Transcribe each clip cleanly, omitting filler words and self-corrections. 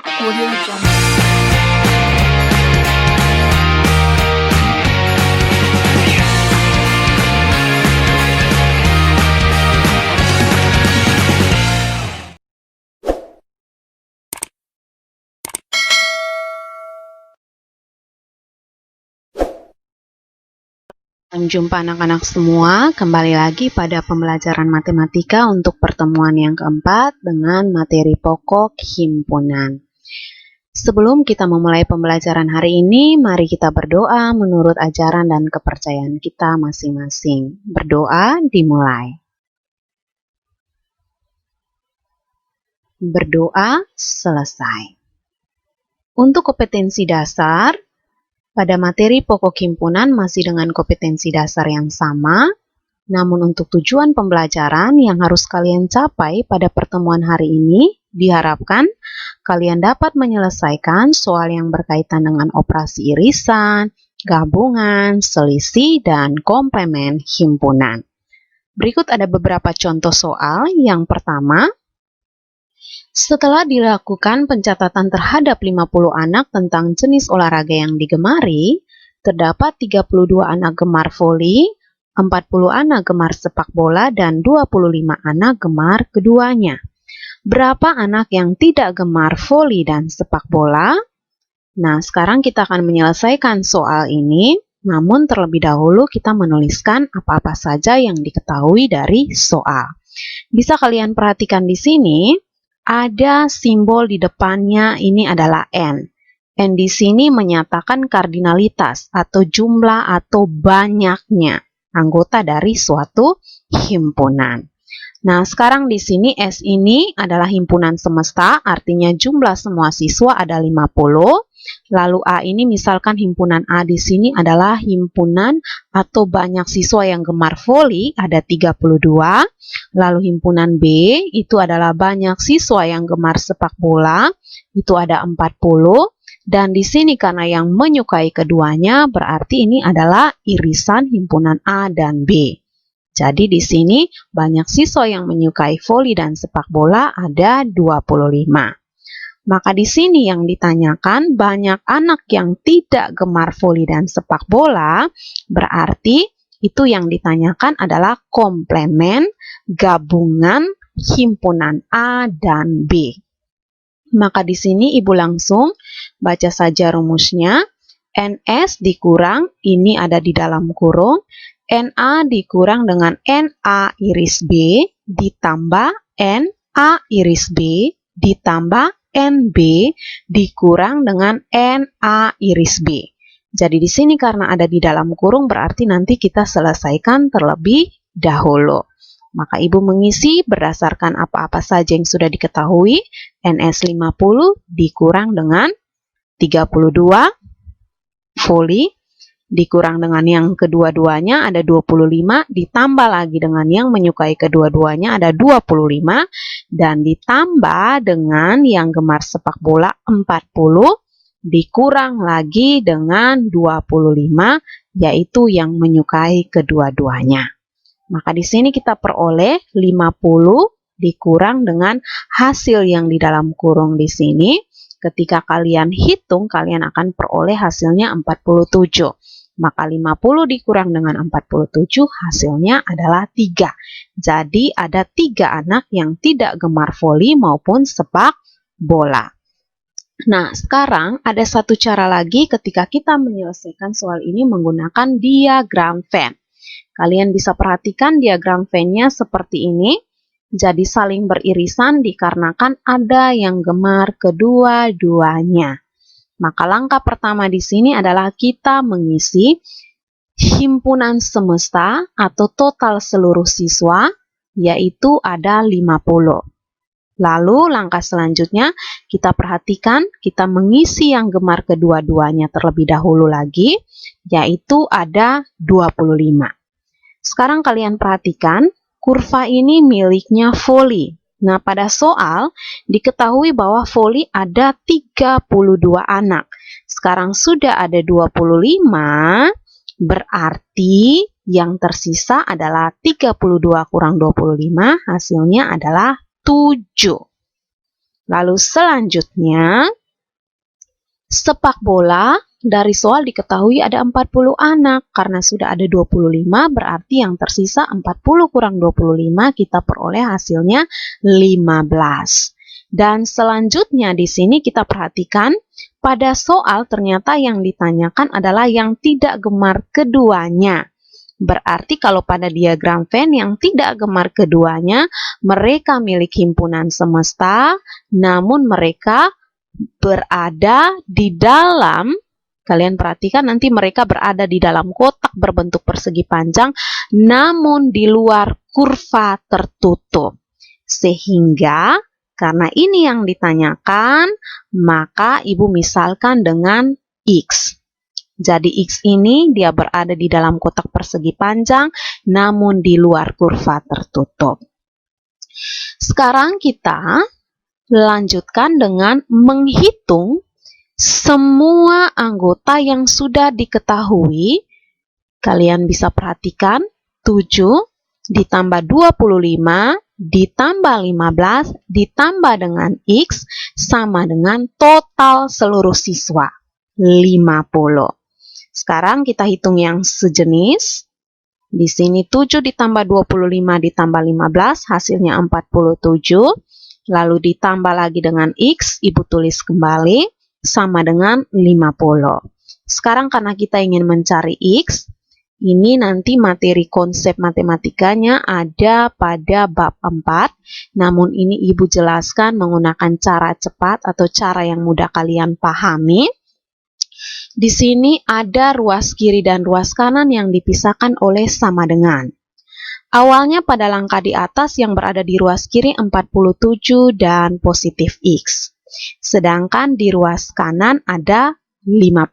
Audio Jungle. Jumpa anak-anak semua, kembali lagi pada pembelajaran matematika untuk pertemuan yang keempat dengan materi pokok himpunan. Sebelum kita memulai pembelajaran hari ini, mari kita berdoa menurut ajaran dan kepercayaan kita masing-masing. Berdoa dimulai. Berdoa selesai. Untuk kompetensi dasar, pada materi pokok himpunan masih dengan kompetensi dasar yang sama, namun untuk tujuan pembelajaran yang harus kalian capai pada pertemuan hari ini, diharapkan kalian dapat menyelesaikan soal yang berkaitan dengan operasi irisan, gabungan, selisih, dan komplement himpunan. Berikut ada beberapa contoh soal. Yang pertama, setelah dilakukan pencatatan terhadap 50 anak tentang jenis olahraga yang digemari, terdapat 32 anak gemar voli, 40 anak gemar sepak bola, dan 25 anak gemar keduanya. Berapa anak yang tidak gemar voli dan sepak bola? Nah, sekarang kita akan menyelesaikan soal ini, namun terlebih dahulu kita menuliskan apa-apa saja yang diketahui dari soal. Bisa kalian perhatikan di sini, ada simbol di depannya, ini adalah N. N di sini menyatakan kardinalitas atau jumlah atau banyaknya anggota dari suatu himpunan. Nah, sekarang di sini S ini adalah himpunan semesta, artinya jumlah semua siswa ada 50. Lalu A ini misalkan himpunan A di sini adalah himpunan atau banyak siswa yang gemar voli, ada 32. Lalu himpunan B itu adalah banyak siswa yang gemar sepak bola, itu ada 40. Dan di sini karena yang menyukai keduanya, berarti ini adalah irisan himpunan A dan B. Jadi di sini banyak siswa yang menyukai voli dan sepak bola ada 25. Maka di sini yang ditanyakan banyak anak yang tidak gemar voli dan sepak bola, berarti itu yang ditanyakan adalah komplement gabungan himpunan A dan B. Maka di sini Ibu langsung baca saja rumusnya. NS dikurang, ini ada di dalam kurung, NA dikurang dengan NA iris B ditambah NA iris B ditambah NB dikurang dengan NA iris B. Jadi di sini karena ada di dalam kurung berarti nanti kita selesaikan terlebih dahulu. Maka Ibu mengisi berdasarkan apa-apa saja yang sudah diketahui. NS 50 dikurang dengan 32 voli dikurang dengan yang kedua-duanya ada 25, ditambah lagi dengan yang menyukai kedua-duanya ada 25, dan ditambah dengan yang gemar sepak bola 40, dikurang lagi dengan 25, yaitu yang menyukai kedua-duanya. Maka di sini kita peroleh 50 dikurang dengan hasil yang di dalam kurung di sini. Ketika kalian hitung, kalian akan peroleh hasilnya 47. Maka 50 dikurang dengan 47 hasilnya adalah 3. Jadi ada 3 anak yang tidak gemar voli maupun sepak bola. Nah, sekarang ada satu cara lagi ketika kita menyelesaikan soal ini menggunakan diagram Venn. Kalian bisa perhatikan diagram Venn-nya seperti ini. Jadi saling beririsan dikarenakan ada yang gemar kedua-duanya. Maka langkah pertama di sini adalah kita mengisi himpunan semesta atau total seluruh siswa, yaitu ada 50. Lalu langkah selanjutnya kita perhatikan, kita mengisi yang gemar kedua-duanya terlebih dahulu lagi, yaitu ada 25. Sekarang kalian perhatikan, kurva ini miliknya voli. Nah, pada soal diketahui bahwa voli ada 32 anak. Sekarang sudah ada 25, berarti yang tersisa adalah 32 kurang 25, hasilnya adalah 7. Lalu selanjutnya, sepak bola, dari soal diketahui ada 40 anak. Karena sudah ada 25, berarti yang tersisa 40 kurang 25, kita peroleh hasilnya 15. Dan selanjutnya di sini kita perhatikan, pada soal ternyata yang ditanyakan adalah yang tidak gemar keduanya. Berarti kalau pada diagram Venn yang tidak gemar keduanya, mereka milik himpunan semesta, namun mereka berada di dalam, kalian perhatikan nanti mereka berada di dalam kotak berbentuk persegi panjang, namun di luar kurva tertutup. Sehingga karena ini yang ditanyakan, maka Ibu misalkan dengan X. Jadi X ini dia berada di dalam kotak persegi panjang, namun di luar kurva tertutup. Sekarang kita lanjutkan dengan menghitung semua anggota yang sudah diketahui. Kalian bisa perhatikan 7 ditambah 25 ditambah 15 ditambah dengan X sama dengan total seluruh siswa 50. Sekarang kita hitung yang sejenis. Di sini 7 ditambah 25 ditambah 15 hasilnya 47. Lalu ditambah lagi dengan X, Ibu tulis kembali, sama dengan 50. Sekarang karena kita ingin mencari X, ini nanti materi konsep matematikanya ada pada bab 4. Namun ini Ibu jelaskan menggunakan cara cepat atau cara yang mudah kalian pahami. Di sini ada ruas kiri dan ruas kanan yang dipisahkan oleh sama dengan. Awalnya pada langkah di atas yang berada di ruas kiri 47 dan positif X. Sedangkan di ruas kanan ada 50.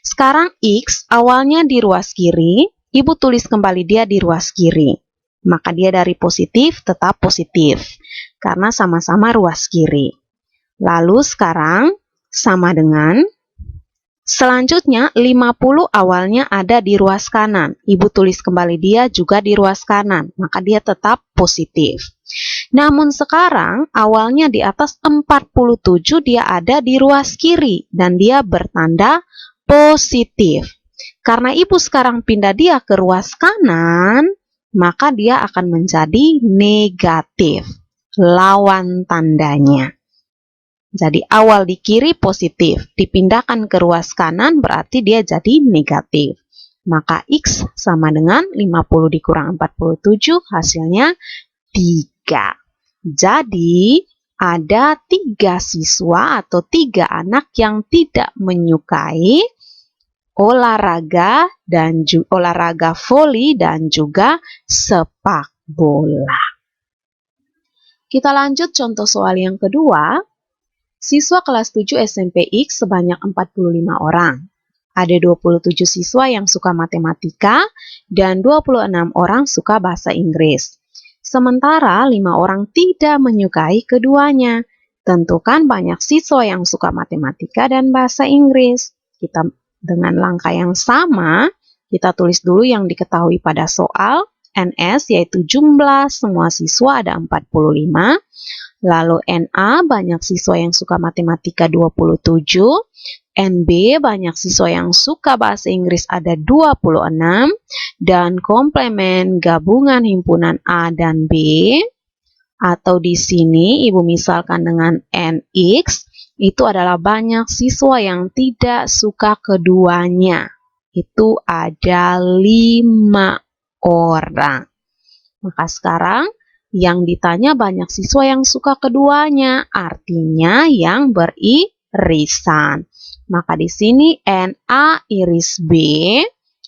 Sekarang X awalnya di ruas kiri, Ibu tulis kembali dia di ruas kiri. Maka dia dari positif tetap positif, karena sama-sama ruas kiri. Lalu sekarang sama dengan, selanjutnya 50 awalnya ada di ruas kanan. Ibu tulis kembali dia juga di ruas kanan, maka dia tetap positif. Namun sekarang awalnya di atas 47 dia ada di ruas kiri dan dia bertanda positif. Karena Ibu sekarang pindah dia ke ruas kanan, maka dia akan menjadi negatif. Lawan tandanya. Jadi awal di kiri positif, dipindahkan ke ruas kanan berarti dia jadi negatif. Maka X sama dengan 50 dikurang 47 hasilnya 3. Jadi ada 3 siswa atau 3 anak yang tidak menyukai olahraga voli dan juga sepak bola. Kita lanjut contoh soal yang kedua. Siswa kelas 7 SMP X sebanyak 45 orang. Ada 27 siswa yang suka matematika dan 26 orang suka bahasa Inggris. Sementara 5 orang tidak menyukai keduanya. Tentukan banyak siswa yang suka matematika dan bahasa Inggris. Kita dengan langkah yang sama, kita tulis dulu yang diketahui pada soal. NS yaitu jumlah semua siswa ada 45. Lalu NA banyak siswa yang suka matematika 27, NB banyak siswa yang suka bahasa Inggris ada 26, dan komplemen gabungan himpunan A dan B, atau di sini Ibu misalkan dengan NX, itu adalah banyak siswa yang tidak suka keduanya. Itu ada 5 orang. Maka sekarang yang ditanya banyak siswa yang suka keduanya, artinya yang beririsan. Maka di sini NA iris B,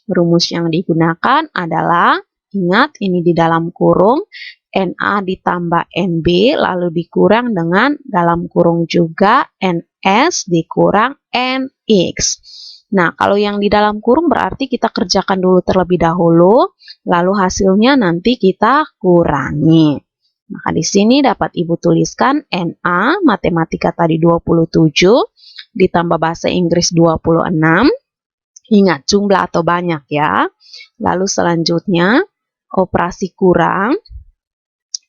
rumus yang digunakan adalah, ingat ini di dalam kurung, NA ditambah NB, lalu dikurang dengan dalam kurung juga NS dikurang NX. Nah, kalau yang di dalam kurung berarti kita kerjakan dulu terlebih dahulu, lalu hasilnya nanti kita kurangi. Maka di sini dapat Ibu tuliskan NA, matematika tadi 27, ditambah bahasa Inggris 26. Ingat jumlah atau banyak ya. Lalu selanjutnya, operasi kurang,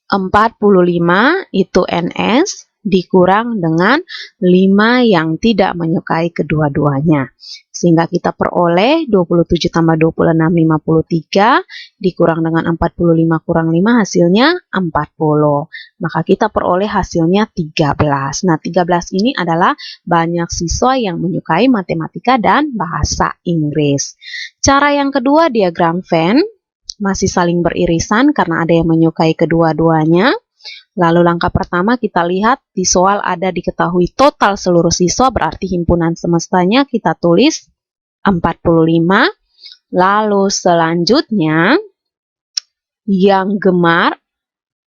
45 itu NS, dikurang dengan 5 yang tidak menyukai kedua-duanya. Sehingga kita peroleh 27 tambah 26, 53, dikurang dengan 45 kurang 5 hasilnya 40. Maka kita peroleh hasilnya 13. Nah, 13 ini adalah banyak siswa yang menyukai matematika dan bahasa Inggris. Cara yang kedua, diagram Venn, masih saling beririsan karena ada yang menyukai kedua-duanya. Lalu langkah pertama kita lihat di soal ada diketahui total seluruh siswa, berarti himpunan semestanya kita tulis 45. Lalu selanjutnya yang gemar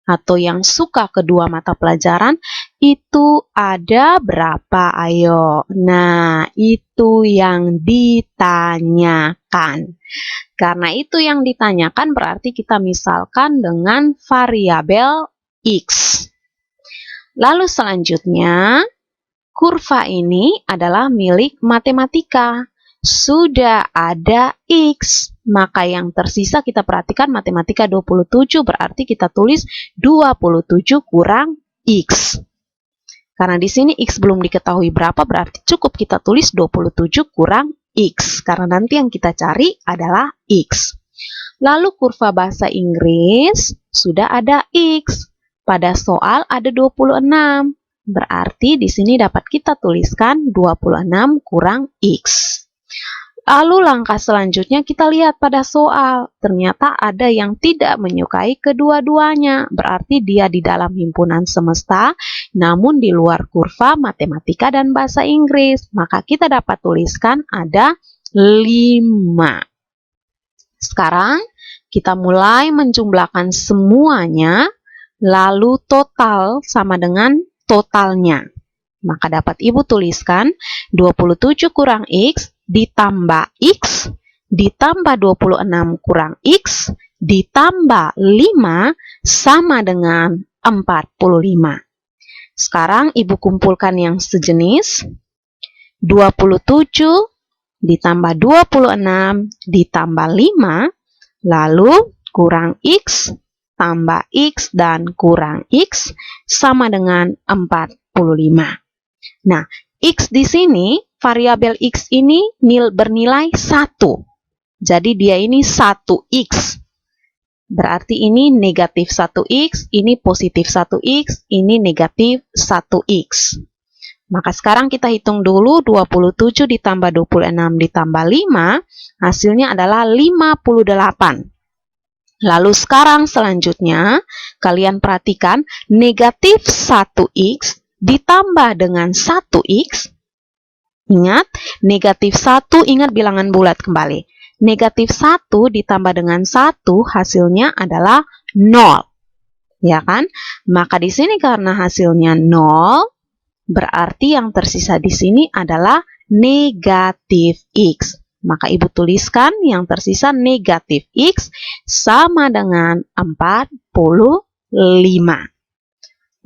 atau yang suka kedua mata pelajaran itu ada berapa? Ayo. Nah, itu yang ditanyakan. Karena itu yang ditanyakan berarti kita misalkan dengan variabel X. Lalu selanjutnya, kurva ini adalah milik matematika. Sudah ada X, maka yang tersisa kita perhatikan matematika 27, berarti kita tulis 27 kurang X. Karena di sini X belum diketahui berapa, berarti cukup kita tulis 27 kurang X. Karena nanti yang kita cari adalah X. Lalu kurva bahasa Inggris sudah ada X. Pada soal ada 26. Berarti di sini dapat kita tuliskan 26 kurang X. Lalu langkah selanjutnya kita lihat pada soal. Ternyata ada yang tidak menyukai kedua-duanya. Berarti dia di dalam himpunan semesta, namun di luar kurva matematika dan bahasa Inggris. Maka kita dapat tuliskan ada 5. Sekarang kita mulai menjumlahkan semuanya. Lalu total sama dengan totalnya. Maka dapat Ibu tuliskan 27 kurang X ditambah X ditambah 26 kurang X ditambah 5 sama dengan 45. Sekarang Ibu kumpulkan yang sejenis. 27 ditambah 26 ditambah 5 lalu kurang X tambah X dan kurang X sama dengan 45. Nah, X di sini, variabel X ini bernilai 1. Jadi dia ini 1X. Berarti ini negatif 1X, ini positif 1X, ini negatif 1X. Maka sekarang kita hitung dulu 27 ditambah 26 ditambah 5, hasilnya adalah 58. Lalu sekarang selanjutnya, kalian perhatikan negatif 1X ditambah dengan 1X. Ingat, negatif 1, ingat bilangan bulat kembali. Negatif 1 ditambah dengan 1 hasilnya adalah 0. Ya kan? Maka di sini karena hasilnya 0, berarti yang tersisa di sini adalah negatif X. Maka Ibu tuliskan yang tersisa negatif X sama dengan 45.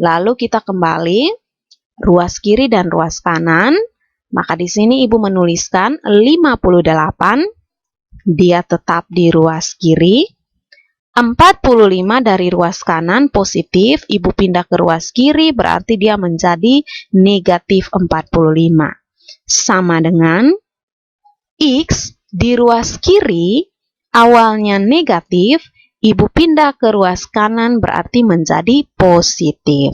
Lalu kita kembali ruas kiri dan ruas kanan. Maka di sini Ibu menuliskan 58, dia tetap di ruas kiri. 45 dari ruas kanan positif, Ibu pindah ke ruas kiri, berarti dia menjadi negatif 45. Sama dengan X di ruas kiri, awalnya negatif, Ibu pindah ke ruas kanan berarti menjadi positif.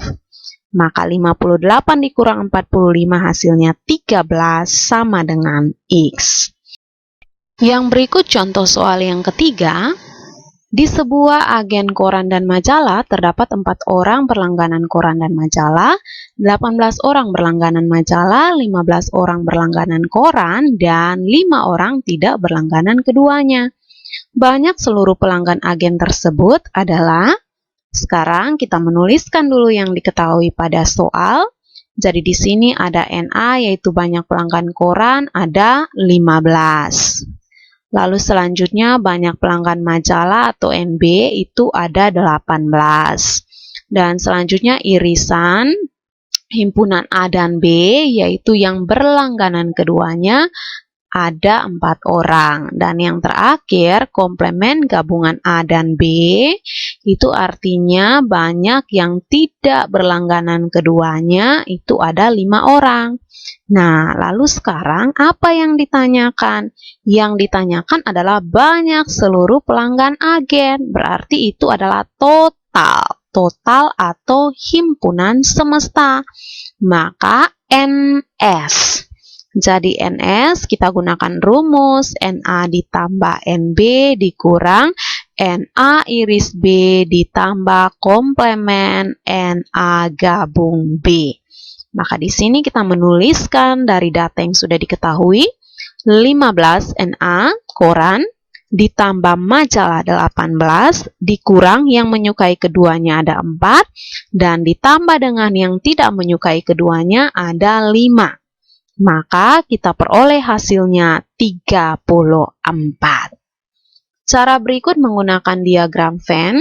Maka 58 dikurang 45 hasilnya 13 sama dengan X. Yang berikut contoh soal yang ketiga. Di sebuah agen koran dan majalah terdapat 4 orang berlangganan koran dan majalah, 18 orang berlangganan majalah, 15 orang berlangganan koran, dan 5 orang tidak berlangganan keduanya. Banyak seluruh pelanggan agen tersebut adalah, sekarang kita menuliskan dulu yang diketahui pada soal. Jadi di sini ada NA yaitu banyak pelanggan koran ada 15. Lalu selanjutnya banyak pelanggan majalah atau NB itu ada 18. Dan selanjutnya irisan himpunan A dan B yaitu yang berlangganan keduanya ada 4 orang. Dan yang terakhir, komplement gabungan A dan B, itu artinya banyak yang tidak berlangganan keduanya, itu ada 5 orang. Nah, lalu sekarang apa yang ditanyakan? Yang ditanyakan adalah banyak seluruh pelanggan agen, berarti itu adalah total atau himpunan semesta. Maka NS. Jadi NS kita gunakan rumus NA ditambah NB dikurang NA iris B ditambah komplement NA gabung B. Maka di sini kita menuliskan dari data yang sudah diketahui 15 NA koran ditambah majalah 18 dikurang yang menyukai keduanya ada 4 dan ditambah dengan yang tidak menyukai keduanya ada 5. Maka kita peroleh hasilnya 34. Cara berikut menggunakan diagram Venn,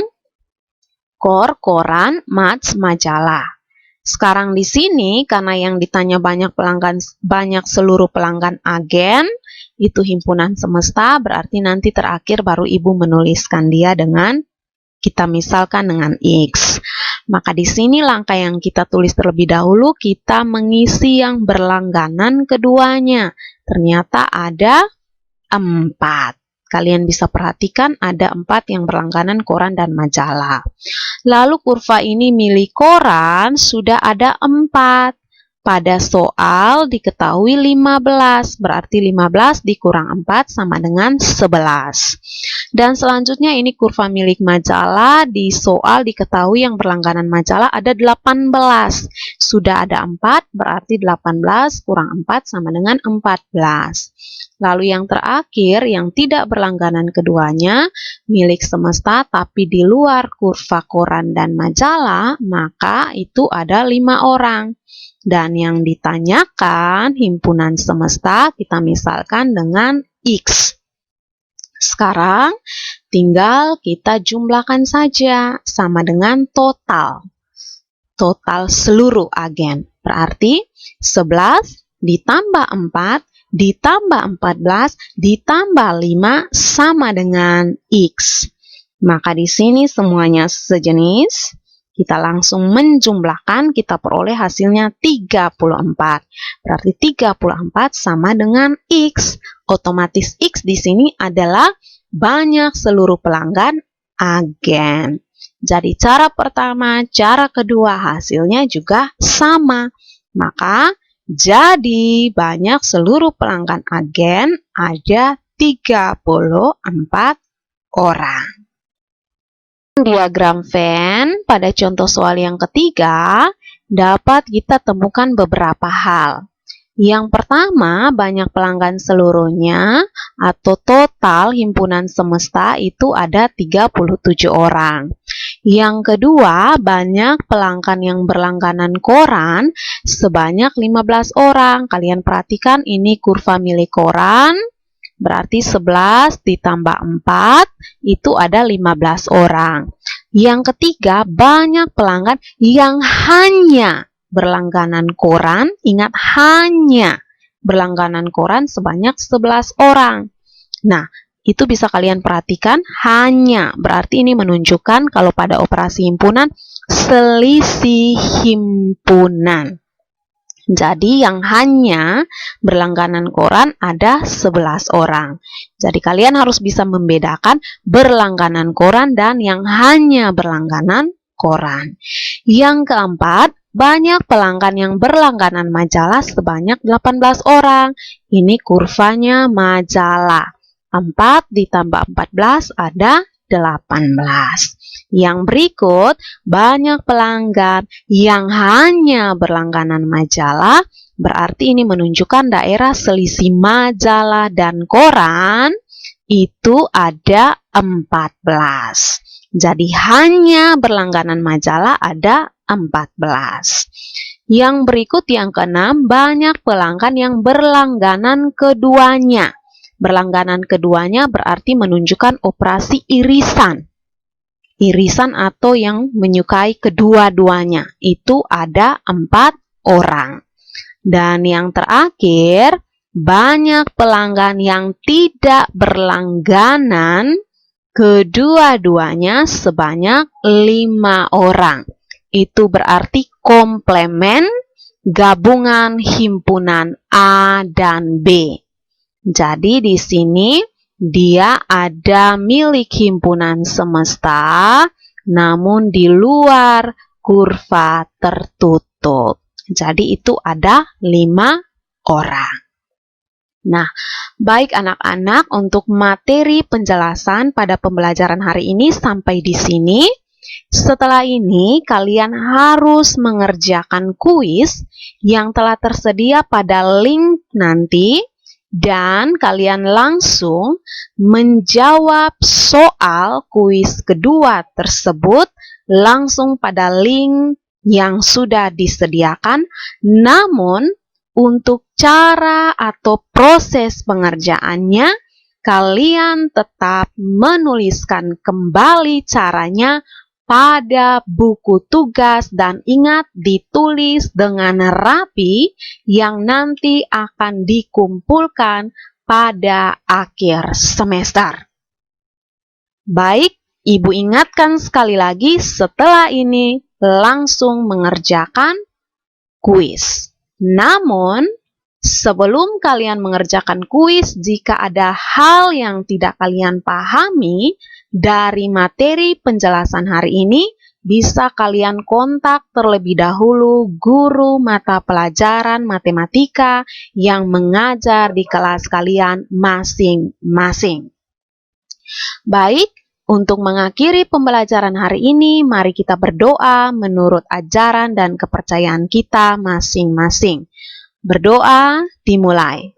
koran, majalah. Sekarang di sini karena yang ditanya banyak seluruh pelanggan agen, itu himpunan semesta, berarti nanti terakhir baru Ibu menuliskan dia dengan kita misalkan dengan X. Maka di sini langkah yang kita tulis terlebih dahulu, kita mengisi yang berlangganan keduanya. Ternyata ada 4. Kalian bisa perhatikan ada 4 yang berlangganan koran dan majalah. Lalu kurva ini milik koran sudah ada 4. Pada soal diketahui 15, berarti 15 dikurang 4 sama dengan 11. Dan selanjutnya ini kurva milik majalah, di soal diketahui yang berlangganan majalah ada 18. Sudah ada 4, berarti 18 kurang 4 sama dengan 14. Lalu yang terakhir, yang tidak berlangganan keduanya, milik semesta tapi di luar kurva koran dan majalah, maka itu ada 5 orang. Dan yang ditanyakan himpunan semesta kita misalkan dengan X. Sekarang tinggal kita jumlahkan saja sama dengan total. Total seluruh agen. Berarti 11 ditambah 4 ditambah 14 ditambah 5 sama dengan X. Maka di sini semuanya sejenis. Kita langsung menjumlahkan, kita peroleh hasilnya 34. Berarti 34 sama dengan X. Otomatis X di sini adalah banyak seluruh pelanggan agen. Jadi cara pertama, cara kedua hasilnya juga sama. Maka jadi banyak seluruh pelanggan agen ada 34 orang. Diagram Venn pada contoh soal yang ketiga dapat kita temukan beberapa hal. Yang pertama, banyak pelanggan seluruhnya atau total himpunan semesta itu ada 37 orang. Yang kedua, banyak pelanggan yang berlangganan koran sebanyak 15 orang. Kalian perhatikan ini kurva milik koran. Berarti 11 ditambah 4 itu ada 15 orang. Yang ketiga, banyak pelanggan yang hanya berlangganan koran. Ingat, hanya berlangganan koran sebanyak 11 orang. Nah, itu bisa kalian perhatikan, hanya. Berarti ini menunjukkan kalau pada operasi himpunan, selisih himpunan. Jadi yang hanya berlangganan koran ada 11 orang. Jadi kalian harus bisa membedakan berlangganan koran dan yang hanya berlangganan koran. Yang keempat, banyak pelanggan yang berlangganan majalah sebanyak 18 orang. Ini kurvanya majalah. 4 ditambah 14 ada 18. Yang berikut, banyak pelanggan yang hanya berlangganan majalah, berarti ini menunjukkan daerah selisih majalah dan koran itu ada 14. Jadi hanya berlangganan majalah ada 14. Yang berikut yang keenam, banyak pelanggan yang berlangganan keduanya. Berlangganan keduanya berarti menunjukkan operasi irisan. Irisan atau yang menyukai kedua-duanya. Itu ada 4 orang. Dan yang terakhir, banyak pelanggan yang tidak berlangganan, kedua-duanya sebanyak 5 orang. Itu berarti komplement gabungan himpunan A dan B. Jadi di sini dia ada milik himpunan semesta, namun di luar kurva tertutup. Jadi itu ada 5 orang. Nah, baik anak-anak, untuk materi penjelasan pada pembelajaran hari ini sampai di sini. Setelah ini, kalian harus mengerjakan kuis yang telah tersedia pada link nanti, dan kalian langsung menjawab soal kuis kedua tersebut langsung pada link yang sudah disediakan. Namun, untuk cara atau proses pengerjaannya, kalian tetap menuliskan kembali caranya pada buku tugas dan ingat ditulis dengan rapi yang nanti akan dikumpulkan pada akhir semester. Baik, Ibu ingatkan sekali lagi, setelah ini langsung mengerjakan kuis. Namun, sebelum kalian mengerjakan kuis, jika ada hal yang tidak kalian pahami dari materi penjelasan hari ini, bisa kalian kontak terlebih dahulu guru mata pelajaran matematika yang mengajar di kelas kalian masing-masing. Baik, untuk mengakhiri pembelajaran hari ini, mari kita berdoa menurut ajaran dan kepercayaan kita masing-masing. Berdoa dimulai.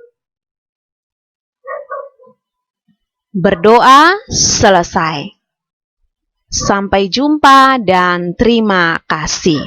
Berdoa selesai. Sampai jumpa dan terima kasih.